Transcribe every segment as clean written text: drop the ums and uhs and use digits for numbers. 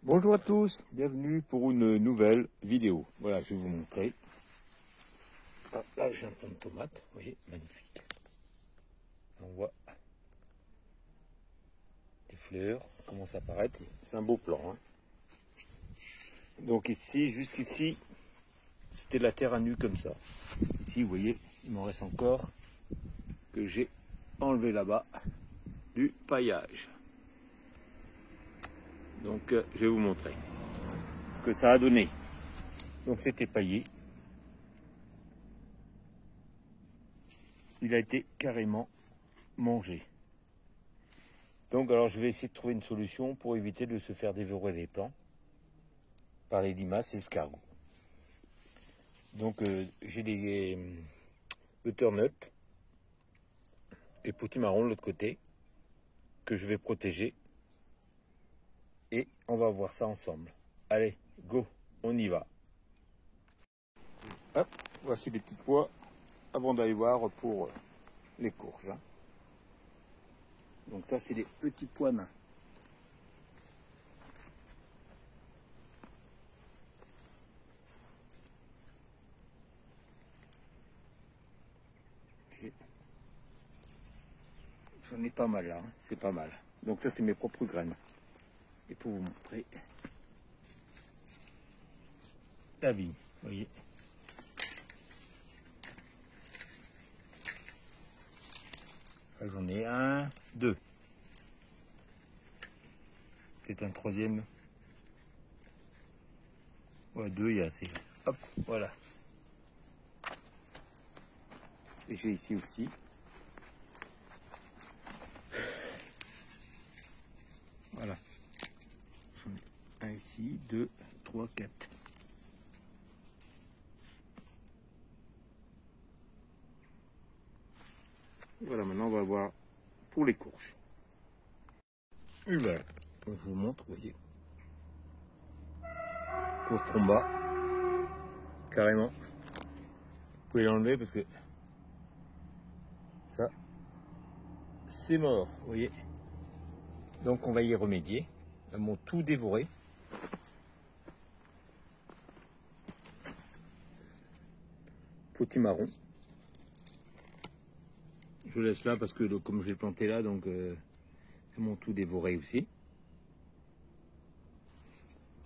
Bonjour à tous, bienvenue pour une nouvelle vidéo. Voilà, je vais vous montrer. Ah, là, j'ai un plant de tomates, vous voyez, magnifique. On voit les fleurs commencent à apparaître. C'est un beau plan. Hein. Donc ici, jusqu'ici, c'était la terre à nu comme ça. Ici, vous voyez, il m'en reste encore que j'ai enlevé là-bas du paillage. Donc, je vais vous montrer ce que ça a donné. Donc, c'était paillé. Il a été carrément mangé. Donc, alors, je vais essayer de trouver une solution pour éviter de se faire dévorer les plants par les limaces et escargots. Donc, j'ai des butternut et potimarron de l'autre côté que je vais protéger. Et on va voir ça ensemble. Allez, go, on y va. Hop, voici les petits pois avant d'aller voir pour les courges. Hein. Donc ça, c'est des petits pois nains. J'en ai pas mal là, hein. C'est pas mal. Donc ça, c'est mes propres graines. Et pour vous montrer la vigne, vous voyez. J'en ai un, deux. Peut-être un troisième. Ouais, deux, il y a assez. Hop, voilà. Et j'ai ici aussi. Voilà. J'en ai un ici, deux, trois, quatre. Voilà, maintenant on va voir pour les courges. Et voilà, donc je vous montre, vous voyez. Courge tromba, carrément. Vous pouvez l'enlever parce que ça, c'est mort, vous voyez. Donc on va y remédier. Elles m'ont tout dévoré. Potimarron. Je laisse là parce que comme je l'ai planté là, donc elles m'ont tout dévoré aussi.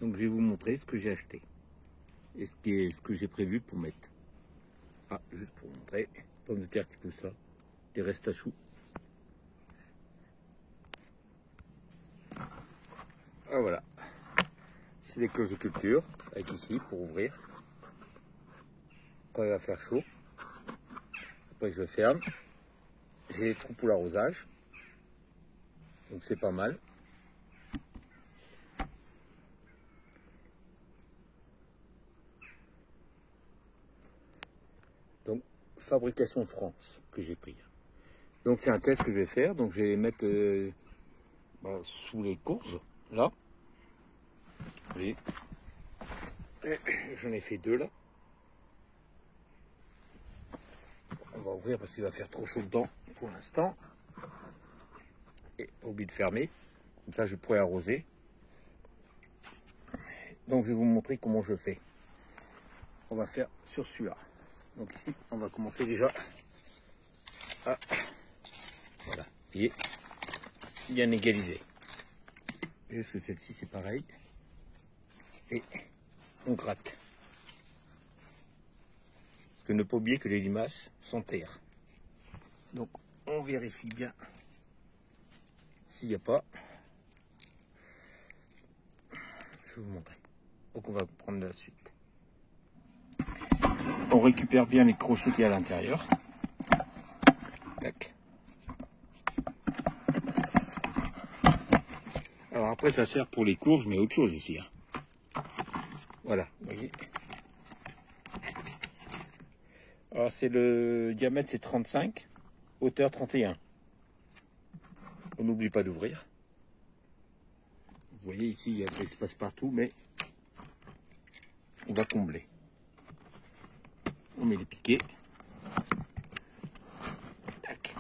Donc je vais vous montrer ce que j'ai acheté et ce que j'ai prévu pour mettre. Ah, juste pour vous montrer, pommes de terre qui poussent là, des restes à choux. Ah voilà, c'est des cloches de culture avec ici pour ouvrir. Quand il va faire chaud, après je ferme. J'ai les trous pour l'arrosage, donc c'est pas mal. Donc fabrication France que j'ai pris. Donc c'est un test que je vais faire, donc je vais les mettre sous les courges, là. Vous voyez, j'en ai fait deux là. On va ouvrir parce qu'il va faire trop chaud dedans pour l'instant. Et pas oublier de fermer. Comme ça je pourrai arroser. Donc je vais vous montrer comment je fais. On va faire sur celui-là. Donc ici on va commencer déjà à, voilà, vous voyez, bien égaliser. Juste que celle-ci c'est pareil. Et on gratte. Parce que ne pas oublier que les limaces s'enterrent. Donc on vérifie bien s'il n'y a pas. Je vais vous montrer. Donc on va prendre la suite. On récupère bien les crochets qu'il y a à l'intérieur. Tac. Alors après ça sert pour les courges, mais autre chose ici. Hein. Voilà, vous voyez. Alors c'est le diamètre c'est 35, hauteur 31. On n'oublie pas d'ouvrir. Vous voyez ici il y a de l'espace partout, mais on va combler. On met les piquets. Tac.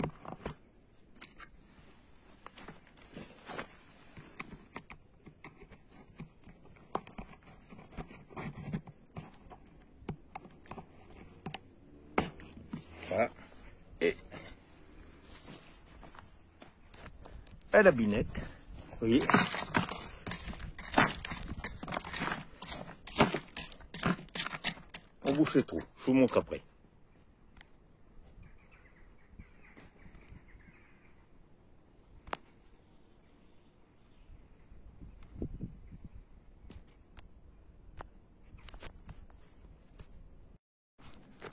à la binette. Vous voyez. On bouche le trou. Je vous montre après.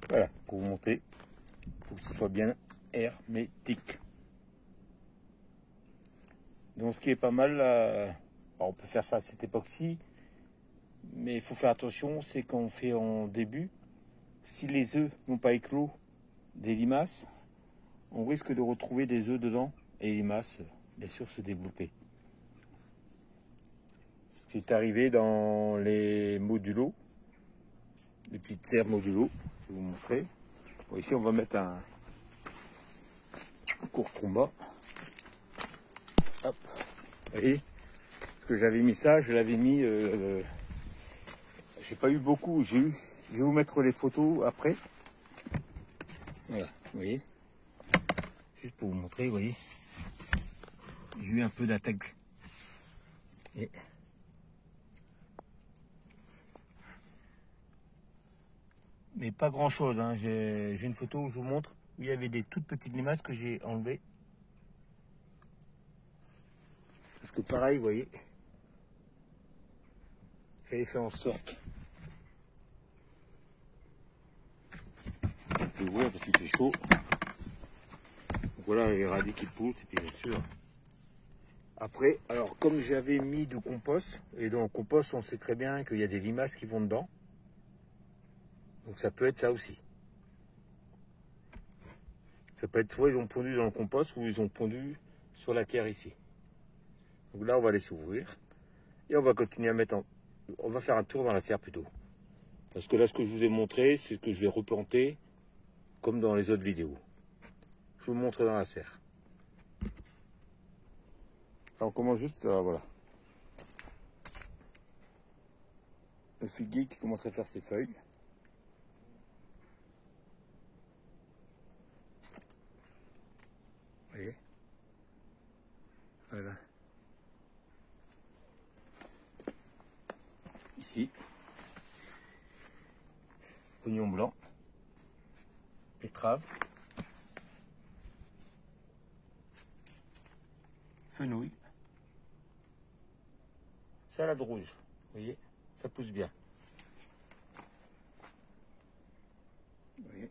Voilà, pour vous montrer, il faut que ce soit bien hermétique. Donc ce qui est pas mal, alors on peut faire ça à cette époque-ci, mais il faut faire attention, c'est quand on fait en début, si les œufs n'ont pas éclos des limaces, on risque de retrouver des œufs dedans et les limaces, bien sûr, se développer. Ce qui est arrivé dans les modulos, les petites serres modulos, je vais vous montrer. Bon, ici on va mettre un courtrumba. Hop, vous voyez, parce que j'avais mis ça, je l'avais mis, j'ai pas eu beaucoup, je vais vous mettre les photos après. Voilà, vous voyez, juste pour vous montrer, vous voyez, j'ai eu un peu d'attaque. Et mais pas grand chose, hein. J'ai une photo où je vous montre où il y avait des toutes petites limaces que j'ai enlevées. Parce que pareil, vous voyez, j'avais fait en sorte de ouvrir parce qu'il fait chaud. Donc voilà les radis qui poussent, et puis bien sûr. Après, alors comme j'avais mis du compost, et dans le compost on sait très bien qu'il y a des limaces qui vont dedans. Donc ça peut être ça aussi. Ça peut être soit ils ont pondu dans le compost ou ils ont pondu sur la terre ici. Donc là on va les ouvrir. Et on va continuer à mettre en... On va faire un tour dans la serre plutôt. Parce que là ce que je vous ai montré, c'est que je vais replanter comme dans les autres vidéos. Je vous montre dans la serre. Alors on commence juste, voilà. Le figuier qui commence à faire ses feuilles. Vous voyez? Voilà. Ici. Oignon blanc. Betterave. Fenouil. Salade rouge. Vous voyez? Ça pousse bien. Vous voyez?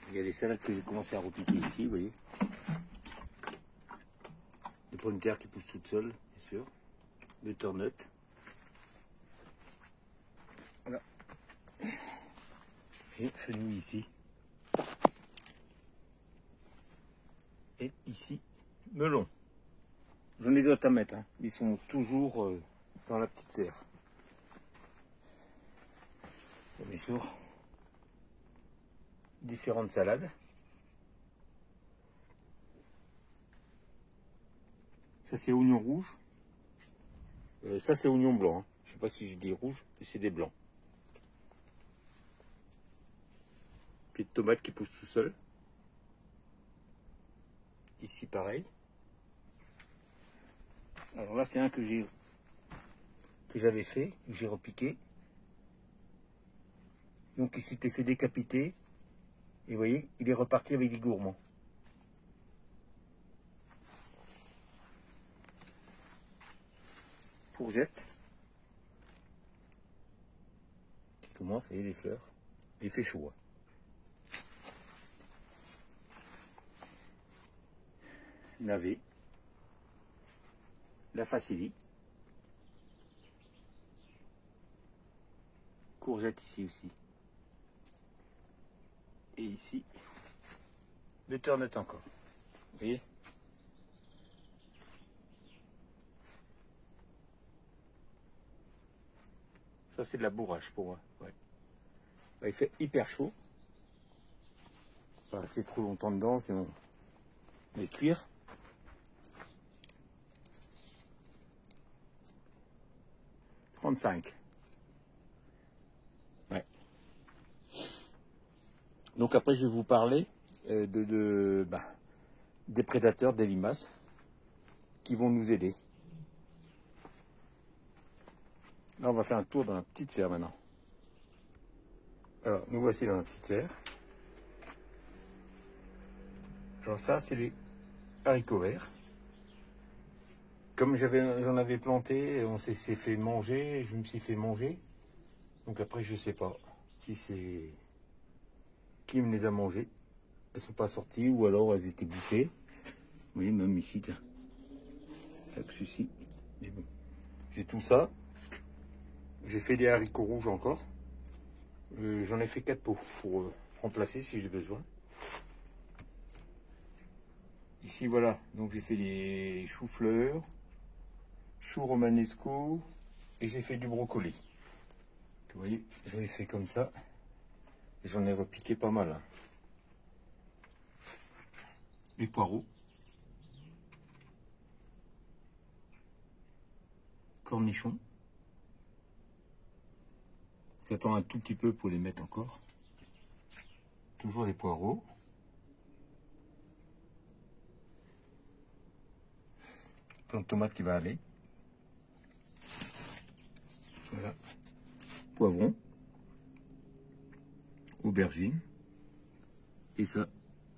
Il y a des salades que j'ai commencé à repiquer ici, vous voyez. Des pommes de terre qui poussent toutes seules, bien sûr. Butternut. Voilà. Et fenouil ici. Et ici, melon. J'en ai d'autres à mettre, hein. Ils sont toujours dans la petite serre. Et bien sûr, différentes salades. Ça c'est oignon rouge. Ça c'est oignon blanc. Hein. Je sais pas si j'ai dit rouge, mais c'est des blancs. Puis de tomates qui poussent tout seul. Ici pareil. Alors là c'est un que j'avais fait, que j'ai repiqué. Donc il s'était fait décapiter. Et vous voyez, il est reparti avec des gourmands. Courgette. Qui commence, vous voyez les fleurs. Il fait chaud. Hein. Navet. La facilie. Courgette ici aussi. Et ici, butternut encore. Vous voyez? Ça c'est de la bourrache pour moi. Ouais. Là, il fait hyper chaud. Pas rester trop longtemps dedans, sinon on va cuire. « 35. Ouais. Donc après je vais vous parler des prédateurs, des limaces, qui vont nous aider. Là, on va faire un tour dans la petite serre maintenant. Alors, nous voici dans la petite serre. Alors ça, c'est les haricots verts. Comme j'en avais planté, on s'est fait manger, je me suis fait manger. Donc après, je sais pas si c'est qui me les a mangés. Elles sont pas sorties ou alors elles étaient bouffées. Vous voyez, même ici, tiens. Avec ceci. Mais bon. J'ai tout ça. J'ai fait des haricots rouges encore. J'en ai fait 4 pots pour remplacer si j'ai besoin. Ici, voilà. Donc j'ai fait des choux-fleurs, choux romanesco et j'ai fait du brocoli. Vous voyez, j'avais fait comme ça. J'en ai repiqué pas mal. Hein. Les poireaux. Cornichons. J'attends un tout petit peu pour les mettre encore. Toujours les poireaux. Plein de tomates qui va aller. Voilà. Poivron. Aubergine. Et ça,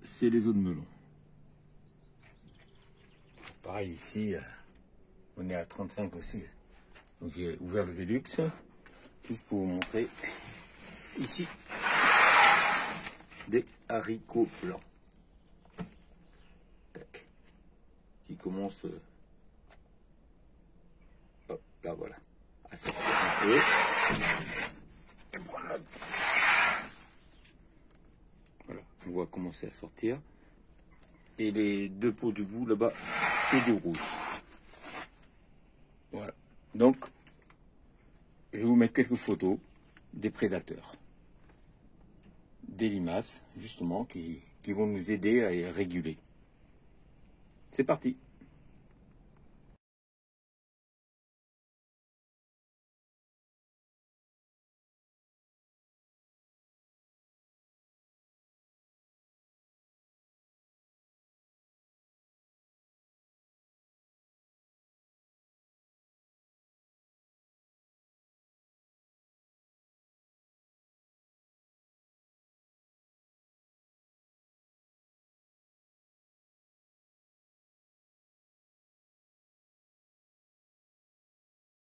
c'est les os de melon. Pareil ici, on est à 35 aussi. Donc j'ai ouvert le Velux, juste pour vous montrer. Ici, des haricots blancs. Tac. Qui commencent, hop, là voilà, à sortir un peu. Et voilà. Voilà, on voit commencer à sortir. Et les 2 pots de bout là-bas, c'est du rouge. Voilà. Donc, je vais vous mettre quelques photos des prédateurs. Des limaces, justement, qui vont nous aider à les réguler. C'est parti.